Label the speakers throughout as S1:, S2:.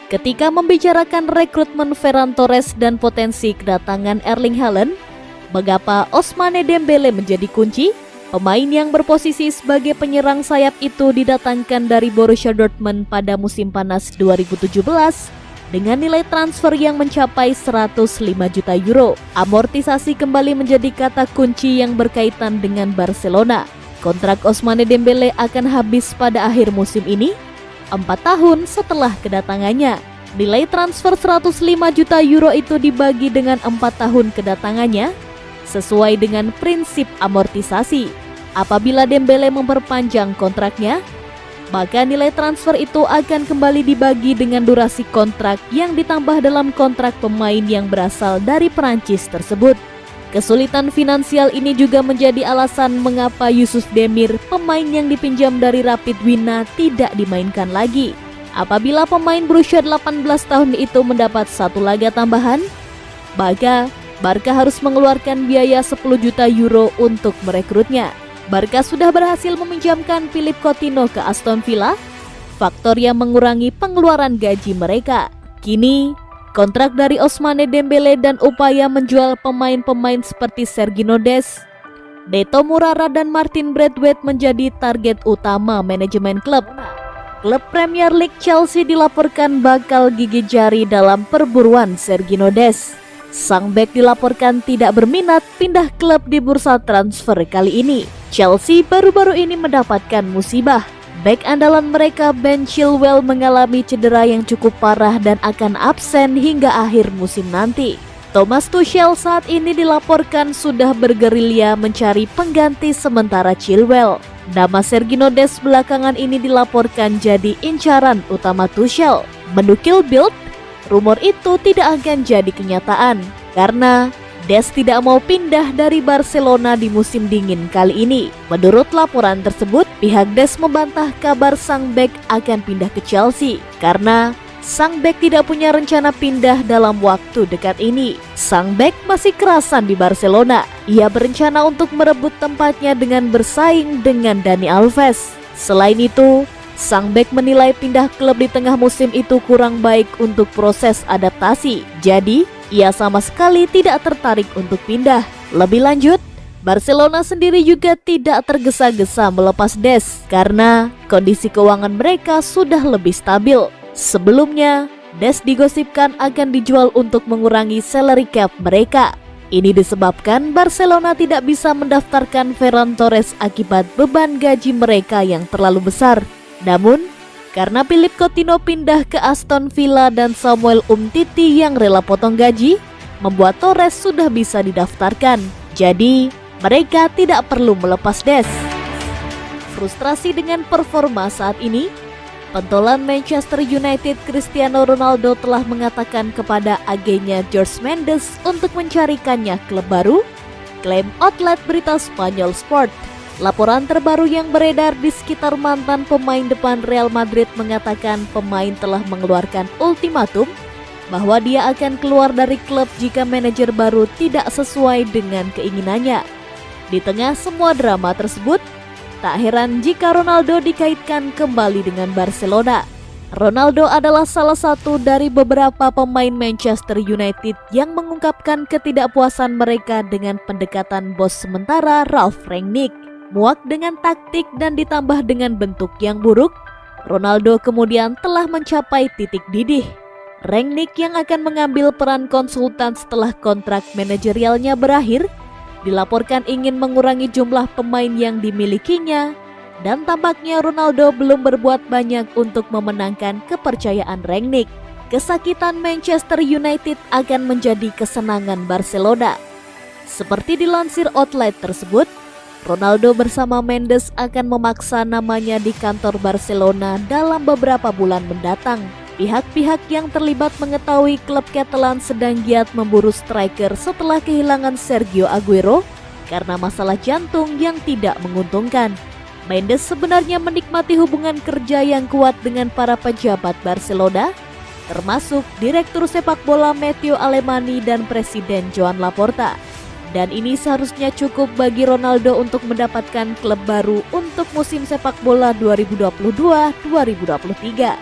S1: Ketika membicarakan rekrutmen Ferran Torres dan potensi kedatangan Erling Haaland, mengapa Ousmane Dembele menjadi kunci? Pemain yang berposisi sebagai penyerang sayap itu didatangkan dari Borussia Dortmund pada musim panas 2017 dengan nilai transfer yang mencapai 105 juta euro. Amortisasi kembali menjadi kata kunci yang berkaitan dengan Barcelona. Kontrak Ousmane Dembele akan habis pada akhir musim ini, 4 tahun setelah kedatangannya. Nilai transfer 105 juta euro itu dibagi dengan 4 tahun kedatangannya sesuai dengan prinsip amortisasi. Apabila Dembele memperpanjang kontraknya, maka nilai transfer itu akan kembali dibagi dengan durasi kontrak yang ditambah dalam kontrak pemain yang berasal dari Perancis tersebut. Kesulitan finansial ini juga menjadi alasan mengapa Youssouf Demir, pemain yang dipinjam dari Rapid Wina, tidak dimainkan lagi. Apabila pemain berusia 18 tahun itu mendapat 1 laga tambahan, maka Barca harus mengeluarkan biaya 10 juta euro untuk merekrutnya. Barca sudah berhasil meminjamkan Philippe Coutinho ke Aston Villa, faktor yang mengurangi pengeluaran gaji mereka. Kini, kontrak dari Ousmane Dembele dan upaya menjual pemain-pemain seperti Sergio Dest, Neto Mourara dan Martin Braithwaite menjadi target utama manajemen klub. Klub Premier League Chelsea dilaporkan bakal gigit jari dalam perburuan Sergio Dest. Sang bek dilaporkan tidak berminat pindah klub di bursa transfer kali ini. Chelsea baru-baru ini mendapatkan musibah. Bek andalan mereka Ben Chilwell mengalami cedera yang cukup parah dan akan absen hingga akhir musim nanti. Thomas Tuchel saat ini dilaporkan sudah bergerilya mencari pengganti sementara Chilwell. Nama Sergio Dest belakangan ini dilaporkan jadi incaran utama Tuchel. Menukil Bild, rumor itu tidak akan jadi kenyataan karena Dest tidak mau pindah dari Barcelona di musim dingin kali ini. Menurut laporan tersebut, pihak Dest membantah kabar sang bek akan pindah ke Chelsea karena sang bek tidak punya rencana pindah dalam waktu dekat ini. Sang bek masih kerasan di Barcelona. Ia berencana untuk merebut tempatnya dengan bersaing dengan Dani Alves. Selain itu, sang bek menilai pindah klub di tengah musim itu kurang baik untuk proses adaptasi. Jadi, ia sama sekali tidak tertarik untuk pindah. Lebih lanjut, Barcelona sendiri juga tidak tergesa-gesa melepas Dest karena kondisi keuangan mereka sudah lebih stabil. Sebelumnya, Dest digosipkan akan dijual untuk mengurangi salary cap mereka. Ini disebabkan Barcelona tidak bisa mendaftarkan Ferran Torres akibat beban gaji mereka yang terlalu besar. Namun, karena Philippe Coutinho pindah ke Aston Villa dan Samuel Umtiti yang rela potong gaji, membuat Torres sudah bisa didaftarkan. Jadi, mereka tidak perlu melepas Dest. Frustrasi dengan performa saat ini, pentolan Manchester United Cristiano Ronaldo telah mengatakan kepada agennya Jorge Mendes untuk mencarikannya klub baru, klaim outlet berita Spanyol Sport. Laporan terbaru yang beredar di sekitar mantan pemain depan Real Madrid mengatakan pemain telah mengeluarkan ultimatum bahwa dia akan keluar dari klub jika manajer baru tidak sesuai dengan keinginannya. Di tengah semua drama tersebut, tak heran jika Ronaldo dikaitkan kembali dengan Barcelona. Ronaldo adalah salah satu dari beberapa pemain Manchester United yang mengungkapkan ketidakpuasan mereka dengan pendekatan bos sementara Ralf Rangnick. Muak dengan taktik dan ditambah dengan bentuk yang buruk, Ronaldo kemudian telah mencapai titik didih. Rangnick yang akan mengambil peran konsultan setelah kontrak manajerialnya berakhir, dilaporkan ingin mengurangi jumlah pemain yang dimilikinya, dan tampaknya Ronaldo belum berbuat banyak untuk memenangkan kepercayaan Rangnick. Kesakitan Manchester United akan menjadi kesenangan Barcelona. Seperti dilansir outlet tersebut, Ronaldo bersama Mendes akan memaksa namanya di kantor Barcelona dalam beberapa bulan mendatang. Pihak-pihak yang terlibat mengetahui klub Catalan sedang giat memburu striker setelah kehilangan Sergio Aguero karena masalah jantung yang tidak menguntungkan. Mendes sebenarnya menikmati hubungan kerja yang kuat dengan para pejabat Barcelona, termasuk Direktur Sepak Bola Matteo Alemany dan Presiden Joan Laporta. Dan ini seharusnya cukup bagi Ronaldo untuk mendapatkan klub baru untuk musim sepak bola 2022-2023.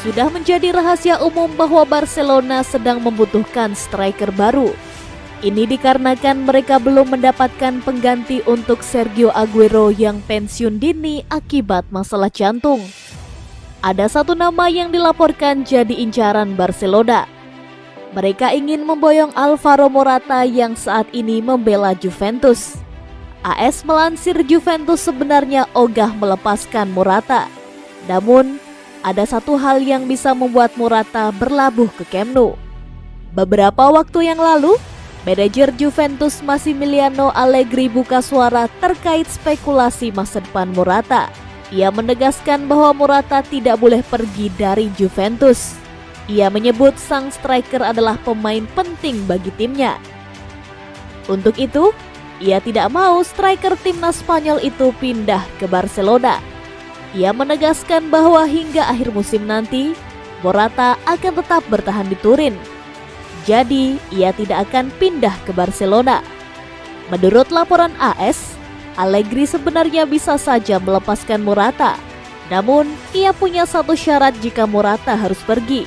S1: Sudah menjadi rahasia umum bahwa Barcelona sedang membutuhkan striker baru. Ini dikarenakan mereka belum mendapatkan pengganti untuk Sergio Aguero yang pensiun dini akibat masalah jantung. Ada satu nama yang dilaporkan jadi incaran Barcelona. Mereka ingin memboyong Alvaro Morata yang saat ini membela Juventus. AS melansir Juventus sebenarnya ogah melepaskan Morata. Namun, ada satu hal yang bisa membuat Morata berlabuh ke Camp Nou. Beberapa waktu yang lalu, manajer Juventus Massimiliano Allegri buka suara terkait spekulasi masa depan Morata. Ia menegaskan bahwa Morata tidak boleh pergi dari Juventus. Ia menyebut sang striker adalah pemain penting bagi timnya. Untuk itu, ia tidak mau striker timnas Spanyol itu pindah ke Barcelona. Ia menegaskan bahwa hingga akhir musim nanti, Morata akan tetap bertahan di Turin. Jadi, ia tidak akan pindah ke Barcelona. Menurut laporan AS, Allegri sebenarnya bisa saja melepaskan Morata. Namun, ia punya satu syarat jika Morata harus pergi.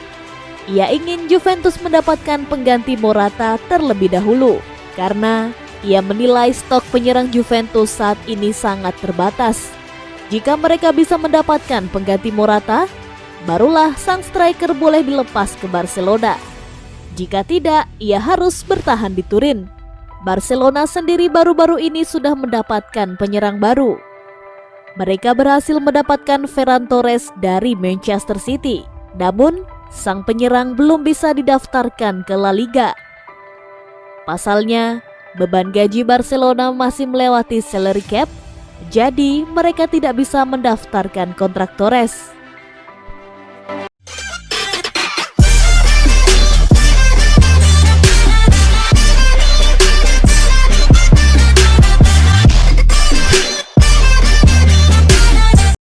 S1: Ia ingin Juventus mendapatkan pengganti Morata terlebih dahulu, karena ia menilai stok penyerang Juventus saat ini sangat terbatas. Jika mereka bisa mendapatkan pengganti Morata, barulah sang striker boleh dilepas ke Barcelona. Jika tidak, ia harus bertahan di Turin. Barcelona sendiri baru-baru ini sudah mendapatkan penyerang baru. Mereka berhasil mendapatkan Ferran Torres dari Manchester City. Namun, sang penyerang belum bisa didaftarkan ke La Liga. Pasalnya, beban gaji Barcelona masih melewati salary cap, jadi mereka tidak bisa mendaftarkan kontrak Torres.